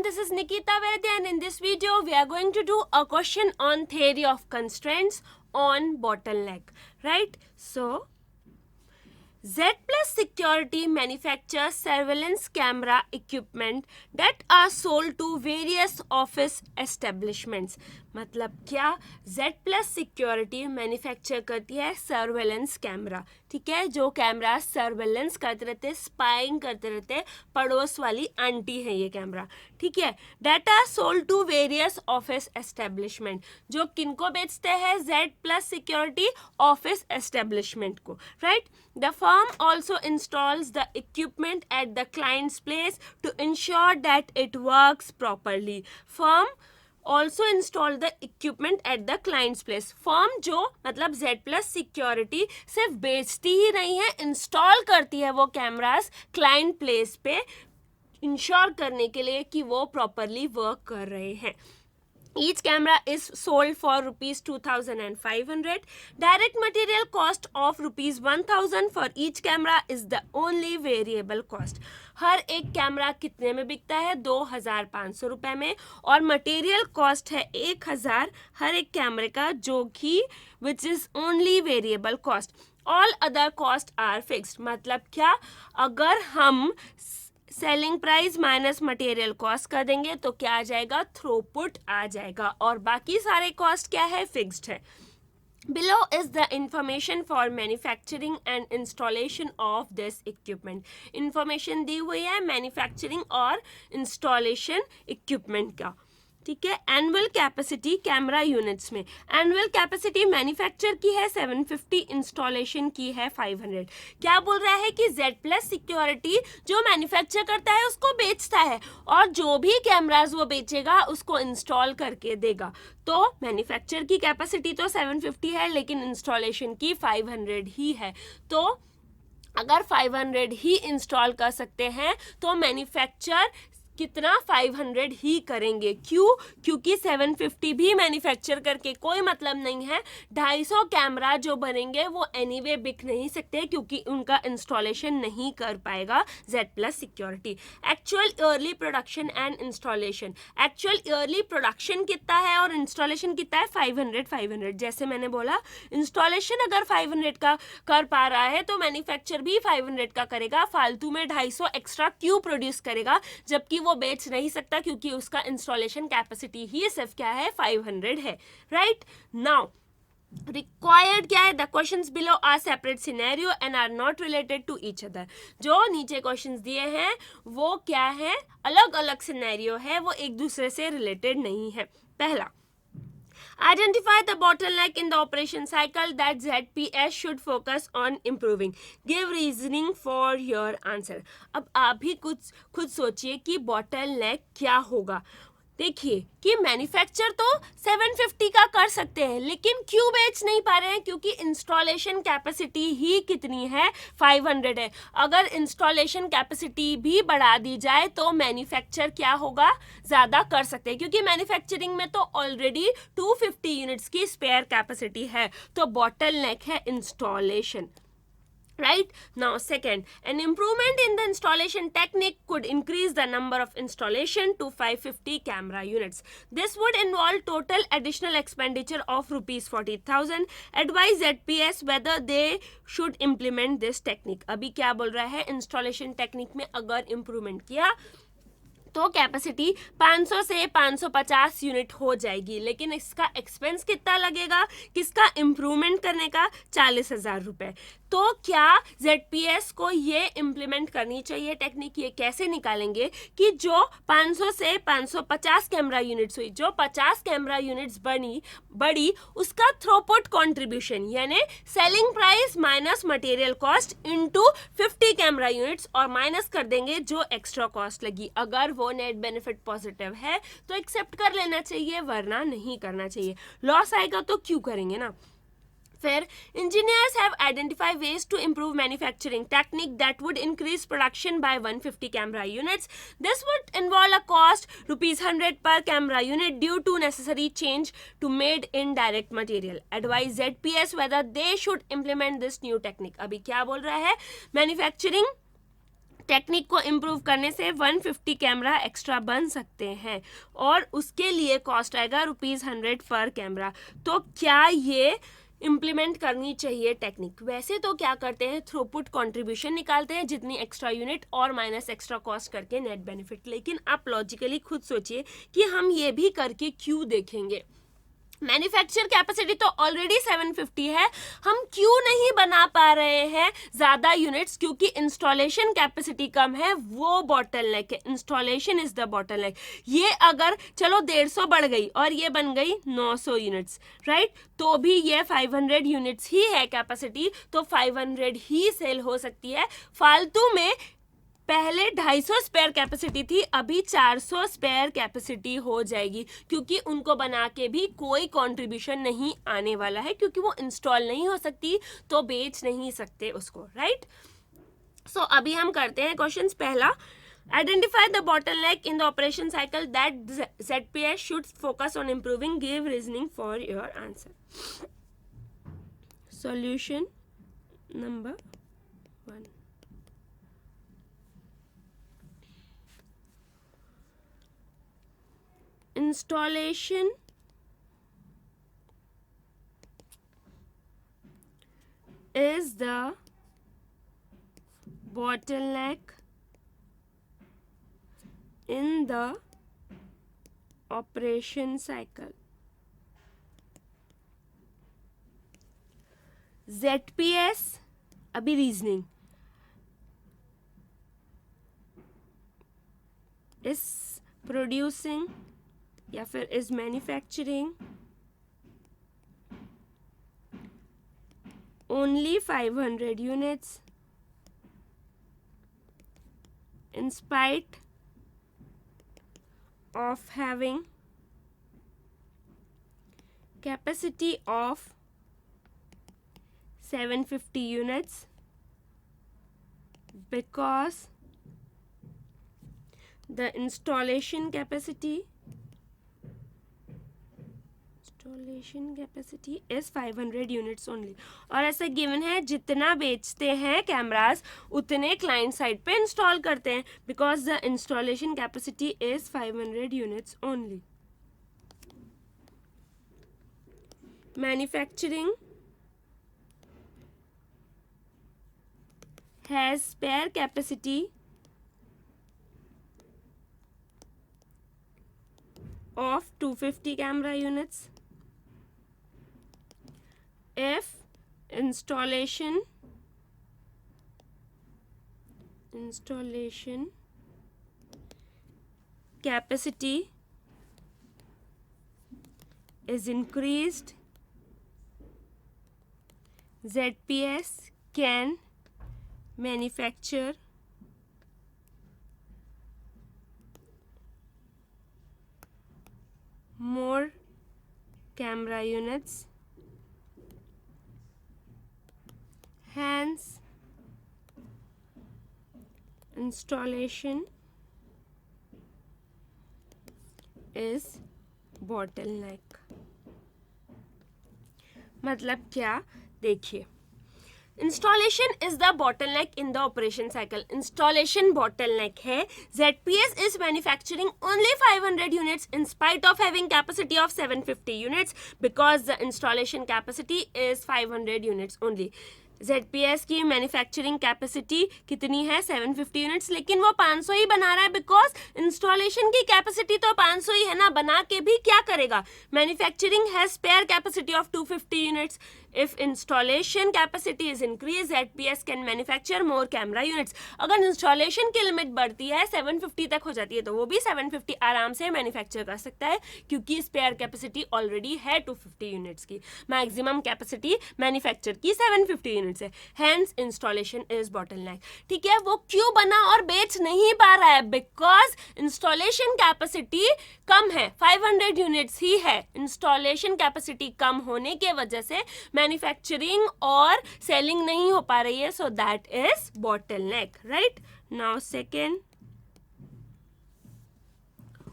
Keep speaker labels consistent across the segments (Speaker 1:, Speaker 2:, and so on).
Speaker 1: this is Nikita Vaidya, and in this video we are going to do a question on theory of constraints on bottleneck, right? So Z Plus Security manufactures surveillance camera equipment that are sold to various office establishments. मतलब क्या, Z Plus Security manufacture करती है surveillance camera, ठीक है, जो camera surveillance करते रहते, spying करते रहते, पड़ोस वाली आंटी है ये कैमरा, ठीक है. They are sold to various office establishment, जो किनको बेचते हैं, Z Plus Security office establishment को, right. The firm also installs the equipment at the client's place to ensure that it works properly. Firm also install the equipment at the client's place. Firm जो मतलब Z Plus Security सिर्फ बेचती ही नहीं है, install करती है वो cameras client place पे इंश्योर करने के लिए कि वो प्रॉपरली वर्क कर रहे हैं. Each camera is sold for rupees 2,500. Direct material cost of rupees 1,000 for each camera is the only variable cost. हर एक कैमरा कितने में बिकता है, 2,500 रुपये में, और मटेरियल कॉस्ट है 1,000 हर एक कैमरे का, जो कि which is only variable cost. All other cost are fixed. मतलब क्या, अगर हम selling price minus material cost कर देंगे तो क्या आ जाएगा, थ्रूपुट आ जाएगा, और बाकी सारे कॉस्ट क्या है, फिक्स्ड है. Below is the information for manufacturing and installation of this equipment. Information दी हुई है मैन्युफैक्चरिंग और इंस्टॉलेशन इक्विपमेंट का, ठीक है. एनुअल कैपेसिटी कैमरा यूनिट्स में, एनुअल कैपेसिटी मैन्युफैक्चर की है 750, इंस्टॉलेशन की है 500. क्या बोल रहा है कि Z Plus Security जो मैन्युफैक्चर करता है उसको बेचता है, और जो भी कैमराज वो बेचेगा उसको इंस्टॉल करके देगा. तो मैन्युफैक्चर की कैपेसिटी तो 750 है, लेकिन इंस्टॉलेशन की 500 ही है. तो अगर 500 ही इंस्टॉल कर सकते हैं तो मैन्युफैक्चर कितना, 500 ही करेंगे. क्यों? क्योंकि 750 भी मैन्युफैक्चर करके कोई मतलब नहीं है. 250 कैमरा जो बनेंगे वो एनीवे बिक नहीं सकते, क्योंकि उनका इंस्टॉलेशन नहीं कर पाएगा Z Plus Security. Actual yearly production and installation, actual yearly production कितना है और इंस्टॉलेशन कितना है, 500. जैसे मैंने बोला, इंस्टॉलेशन अगर 500 का कर पा रहा है तो मैन्युफैक्चर भी 500 का करेगा. फालतू में 250 एक्स्ट्रा क्यों प्रोड्यूस करेगा, जबकि वो बेच नहीं सकता, क्योंकि उसका इंस्टॉलेशन कैपेसिटी ही सिर्फ क्या है, 500 है, राइट. नाउ रिक्वायर्ड क्या है, the questions below are separate scenario and are not related to each other. जो नीचे क्वेश्चंस दिए हैं वो क्या है, अलग अलग सिनेरियो है, वो एक दूसरे से रिलेटेड नहीं है. पहला, identify the bottleneck in the operation cycle that ZPS should focus on improving. Give reasoning for your answer. अब आप भी कुछ खुद सोचिए कि bottleneck क्या होगा. देखिए कि मैन्युफैक्चर तो 750 का कर सकते हैं, लेकिन क्यों बेच नहीं पा रहे हैं, क्योंकि इंस्टॉलेशन कैपेसिटी ही कितनी है, 500 है. अगर इंस्टॉलेशन कैपेसिटी भी बढ़ा दी जाए तो मैन्युफैक्चर क्या होगा, ज़्यादा कर सकते हैं, क्योंकि मैन्युफैक्चरिंग में तो ऑलरेडी 250 यूनिट्स की स्पेयर कैपेसिटी है. तो बॉटलनेक है installation. Right? Now second, an improvement in the installation technique could increase the number of installation to 550 camera units. This would involve total additional expenditure of rupees 40,000. Advise ZPS whether they should implement this technique. अभी क्या बोल रहा है, installation technique में अगर improvement किया तो capacity 500 से 550 यूनिट हो जाएगी, लेकिन इसका एक्सपेंस कितना लगेगा, किसका इम्प्रूवमेंट करने का, 40,000 रुपये. तो क्या ZPS को ये इम्प्लीमेंट करनी चाहिए टेक्निक. ये कैसे निकालेंगे कि जो 500 से 550 कैमरा यूनिट्स हुई, जो 50 कैमरा यूनिट्स बड़ी उसका थ्रूपुट कंट्रीब्यूशन, यानी selling price minus material cost into 50 camera units, और माइनस कर देंगे जो एक्स्ट्रा कॉस्ट लगी. अगर वो नेट बेनिफिट पॉजिटिव है तो एक्सेप्ट कर लेना चाहिए, वरना नहीं करना चाहिए. लॉस आएगा तो क्यों करेंगे ना. Fair. Engineers have identified ways to improve manufacturing technique that would increase production by 150 camera units. This would involve a cost rupees 100 per camera unit due to necessary change to made in direct material. Advise ZPS whether they should implement this new technique. अभी क्या बोल रहा है, manufacturing technique को improve करने से 150 camera extra बन सकते हैं और उसके लिए कॉस्ट आएगा ₹100 पर कैमरा। तो क्या ये इम्प्लीमेंट करनी चाहिए टेक्निक? वैसे तो क्या करते हैं, थ्रूपुट कंट्रीब्यूशन निकालते हैं, जितनी एक्स्ट्रा यूनिट और माइनस एक्स्ट्रा कॉस्ट करके नेट बेनिफिट। लेकिन आप लॉजिकली खुद सोचिए कि हम ये भी करके क्यों देखेंगे। मैन्युफैक्चर कैपेसिटी तो ऑलरेडी 750 है, हम क्यों नहीं बना पा रहे हैं ज़्यादा यूनिट्स? क्योंकि इंस्टॉलेशन कैपेसिटी कम है, वो बॉटलनेक है। Installation is the bottleneck. ये अगर चलो 150 बढ़ गई और ये बन गई 900 यूनिट्स, राइट, तो भी ये 500 यूनिट्स ही है कैपेसिटी, तो 500 ही सेल हो सकती है। फालतू में पहले 250 स्पेयर कैपेसिटी थी, अभी 400 स्पेयर कैपेसिटी हो जाएगी, क्योंकि उनको बना के भी कोई कंट्रीब्यूशन नहीं आने वाला है, क्योंकि वो इंस्टॉल नहीं हो सकती, तो बेच नहीं सकते उसको, राइट। सो अभी हम करते हैं क्वेश्चंस। पहला, identify the bottleneck in the operation cycle that ZPS should focus on improving, give reasoning for your answer. Solution number 1, installation is the bottleneck in the operation cycle. ZPS, अभी reasoning, is producing या फिर is manufacturing only 500 units in spite of having capacity of 750 units, because the installation capacity is 500 units only। और ऐसा given है जितना बेचते हैं cameras उतने क्लाइंट साइड पे इंस्टॉल करते हैं, because the installation capacity is 500 units only. Manufacturing has spare capacity of 250 camera units if installation capacity is increased, ZPS can manufacture more camera units, hence installation is bottleneck। मतलब क्या, देखिए, installation is the bottleneck in the operation cycle. Installation bottleneck है। ZPS is manufacturing only 500 units in spite of having capacity of 750 units, because the installation capacity is 500 units only. ZPS की manufacturing capacity कितनी है? 750 units, लेकिन वो 500 ही बना रहा है, because installation की कैपेसिटी तो 500 ही है ना, बना के भी क्या करेगा? Manufacturing has spare capacity of 250 units. If installation capacity is increase, ZPS can manufacture more camera units. अगर इंस्टॉलेशन की लिमिट बढ़ती है, 750 तक हो जाती है, तो वो भी 750 आराम से मैन्युफैक्चर कर सकता है, क्योंकि स्पेयर कैपेसिटी ऑलरेडी है 250 यूनिट्स की। मैक्सिमम कैपेसिटी मैन्युफैक्चर की 750 यूनिट्स है, हैंस इंस्टॉलेशन इज बॉटलनेक। ठीक है, वो क्यों बना और बेच नहीं पा रहा है? बिकॉज इंस्टॉलेशन कैपेसिटी कम है, 500 यूनिट्स ही है। इंस्टॉलेशन कैपेसिटी कम होने के वजह से मैन्युफैक्चरिंग और सेलिंग नहीं हो पा रही है, so that is bottleneck, right. Now second,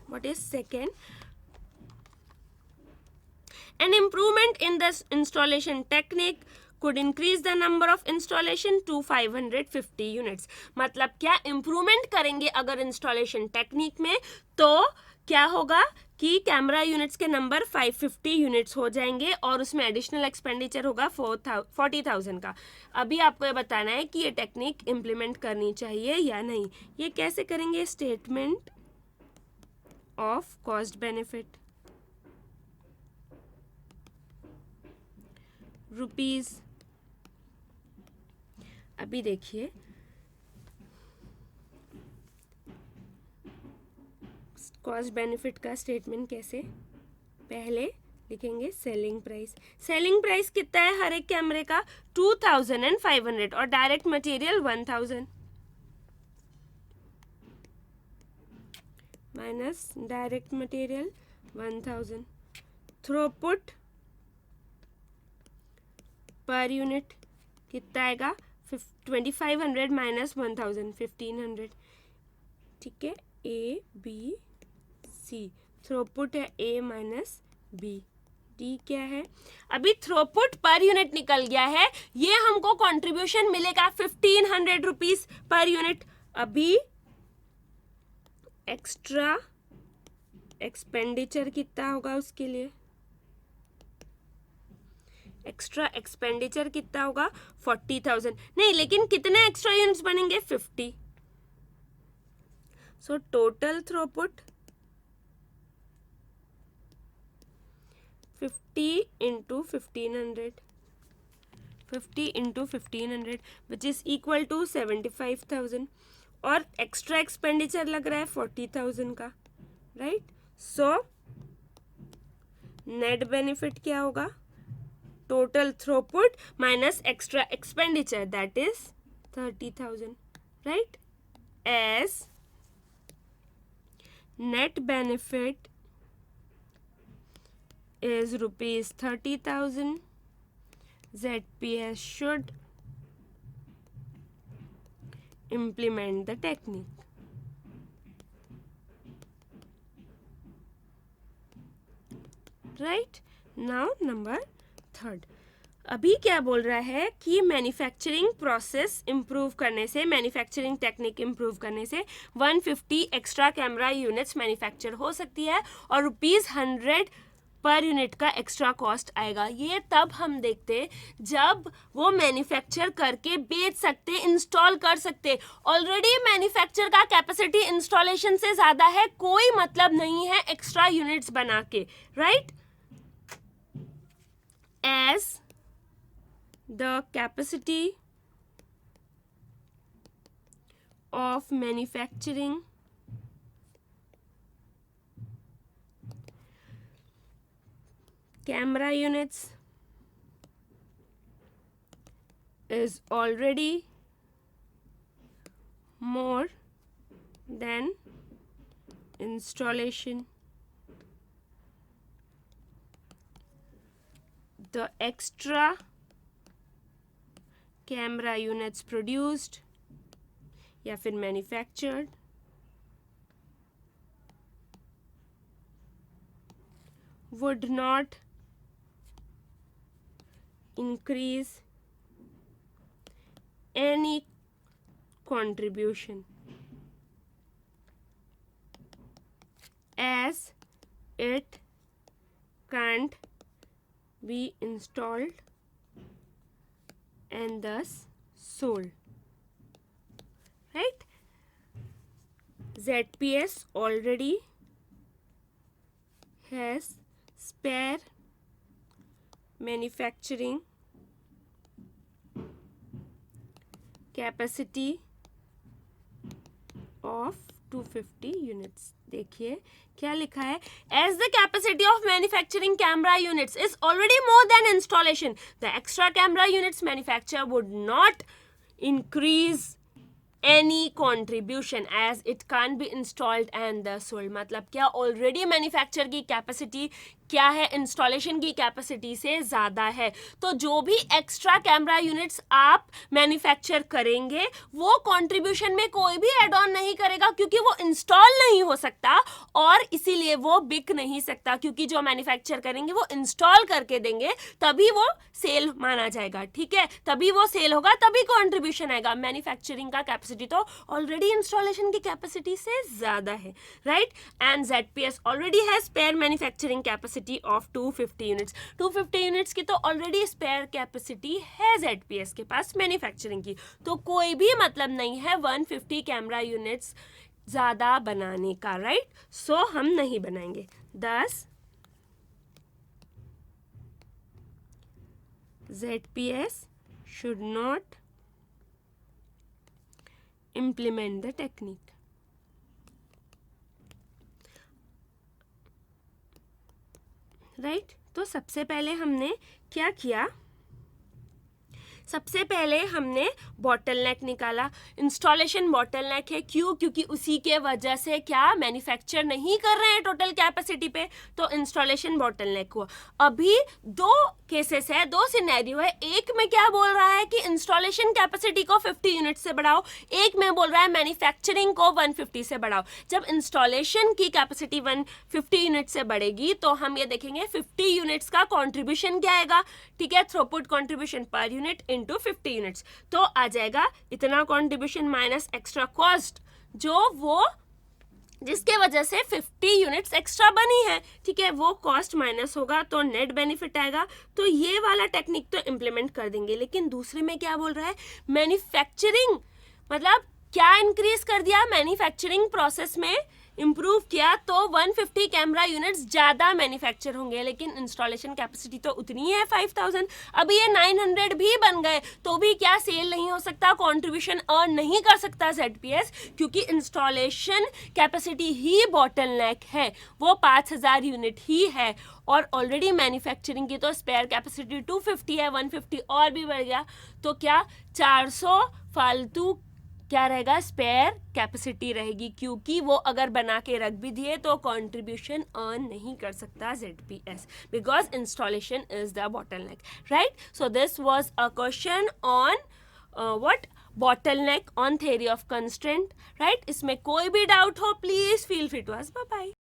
Speaker 1: what is second? An improvement in the installation technique could increase the number of installation to 550 units. मतलब क्या इम्प्रूवमेंट करेंगे अगर इंस्टॉलेशन टेक्निक में, तो क्या होगा कि कैमरा यूनिट्स के नंबर 550 यूनिट्स हो जाएंगे और उसमें एडिशनल एक्सपेंडिचर होगा 40,000 का. अभी आपको ये बताना है कि ये टेक्निक इम्प्लीमेंट करनी चाहिए या नहीं. ये कैसे करेंगे? Statement of cost benefit rupees. अभी देखिए कॉस्ट बेनिफिट का स्टेटमेंट कैसे. पहले लिखेंगे सेलिंग प्राइस. सेलिंग प्राइस कितना है हर एक कैमरे का? 2500 और direct material 1000 minus direct material 1000. Throughput per unit कितना आएगा? 2500 माइनस 1000 1500. ठीक है, ए बी सी. थ्रूपुट है ए माइनस बी. डी क्या है? अभी थ्रूपुट पर यूनिट निकल गया है, ये हमको कंट्रीब्यूशन मिलेगा 1500 रुपीज पर यूनिट. अभी एक्स्ट्रा एक्सपेंडिचर कितना होगा उसके लिए? एक्स्ट्रा एक्सपेंडिचर कितना होगा? 40,000. नहीं, लेकिन कितने एक्स्ट्रा यूनिट्स बनेंगे? 50. So total throughput 50 into 1500. 50 into 1500 which is equal to 75,000. और एक्स्ट्रा एक्सपेंडिचर लग रहा है 40,000 का, राइट. सो नेट बेनिफिट क्या होगा? Total throughput minus extra expenditure, that is 30,000, right. As net benefit is rupees 30,000, ZPS should implement the technique. Right? Now number 3rd. अभी क्या बोल रहा है कि मैन्युफैक्चरिंग प्रोसेस इम्प्रूव करने से, मैन्युफैक्चरिंग टेक्निक इम्प्रूव करने से 150 एक्स्ट्रा कैमरा यूनिट्स मैन्युफैक्चर हो सकती है और ₹100 पर यूनिट का एक्स्ट्रा कॉस्ट आएगा. ये तब हम देखते जब वो मैन्युफैक्चर करके बेच सकते, इंस्टॉल कर सकते. ऑलरेडी मैन्युफैक्चर का कैपेसिटी इंस्टॉलेशन से ज़्यादा है, कोई मतलब नहीं है एक्स्ट्रा यूनिट्स बना के, right. As the capacity of manufacturing camera units is already more than installation. The extra camera units produced या फिर manufactured would not increase any contribution as it can't be installed and thus sold, right? ZPS already has spare manufacturing capacity of 250 units. देखिए क्या लिखा है, as the capacity of manufacturing camera units is already more than installation, the extra camera units manufacture would not increase any contribution as it can't be installed and the sold. मतलब क्या already manufacture की capacity क्या है, installation की capacity से ज़्यादा है. तो जो भी एक्स्ट्रा कैमरा यूनिट्स आप मैन्युफैक्चर करेंगे वो कंट्रीब्यूशन में कोई भी एड ऑन नहीं करेगा क्योंकि वो इंस्टॉल नहीं हो सकता और इसीलिए वो बिक नहीं सकता, क्योंकि जो मैन्युफैक्चर करेंगे वो इंस्टॉल करके देंगे, तभी वो सेल माना जाएगा, ठीक है, तभी वो सेल होगा, तभी कंट्रीब्यूशन आएगा। मैन्युफैक्चरिंग का कैपेसिटी तो ऑलरेडी इंस्टॉलेशन की कैपेसिटी से ज़्यादा है, राइट। एंड ZPS ऑलरेडी है spare manufacturing capacity of 250 units. 250 units की तो ऑलरेडी स्पेयर कैपेसिटी है ZPS के पास मैन्युफैक्चरिंग की, तो कोई भी मतलब नहीं है 150 कैमरा यूनिट्स ज़्यादा बनाने का, राइट। सो हम नहीं बनाएंगे। 10 ZPS should not implement the technique. Right, तो सबसे पहले हमने क्या किया, सबसे पहले हमने बॉटलनेक निकाला। इंस्टॉलेशन बॉटलनेक है, क्यों? क्योंकि उसी के वजह से क्या मैन्युफैक्चर नहीं कर रहे हैं टोटल कैपेसिटी पे, तो इंस्टॉलेशन बॉटलनेक हुआ। अभी दो केसेस है, दो सिनेरियो है। एक में क्या बोल रहा है कि इंस्टॉलेशन कैपेसिटी को 50 यूनिट से बढ़ाओ, एक में बोल रहा है मैन्युफैक्चरिंग को 150 से बढ़ाओ। जब इंस्टॉलेशन की कैपेसिटी 150 यूनिट से बढ़ेगी तो हम ये देखेंगे 50 यूनिट्स का कॉन्ट्रीब्यूशन क्या आएगा, ठीक है, throughput contribution per unit into 50 units, तो आ जाएगा इतना कंट्रीब्यूशन माइनस एक्स्ट्रा कॉस्ट, जो वो जिसके वजह से 50 यूनिट्स एक्स्ट्रा बनी है, ठीक है, वो कॉस्ट माइनस होगा तो नेट बेनिफिट आएगा। तो ये वाला टेक्निक तो इम्प्लीमेंट कर देंगे। लेकिन दूसरे में क्या बोल रहा है, मैन्युफैक्चरिंग मतलब क्या इंक्रीज कर दिया, मैन्युफैक्चरिंग प्रोसेस में इम्प्रूव किया तो 150 कैमरा यूनिट्स ज़्यादा मैन्युफैक्चर होंगे, लेकिन इंस्टॉलेशन कैपेसिटी तो उतनी है 5000। अभी ये 900 भी बन गए तो भी क्या सेल नहीं हो सकता, कंट्रीब्यूशन अर्न नहीं कर सकता ZPS, क्योंकि इंस्टॉलेशन कैपेसिटी ही बॉटलनेक है, वो 5000 यूनिट ही है। और ऑलरेडी मैन्युफैक्चरिंग की तो स्पेयर कैपेसिटी 250 है, 150 और भी बढ़ गया तो क्या 400 फालतू क्या रहेगा, स्पेयर कैपेसिटी रहेगी, क्योंकि वो अगर बना के रख भी दिए तो कंट्रीब्यूशन अर्न नहीं कर सकता ZPS, because installation is the bottleneck, right. So this was a question on what bottleneck on theory of constraint, right। इसमें कोई भी डाउट हो please feel free to ask. Bye bye.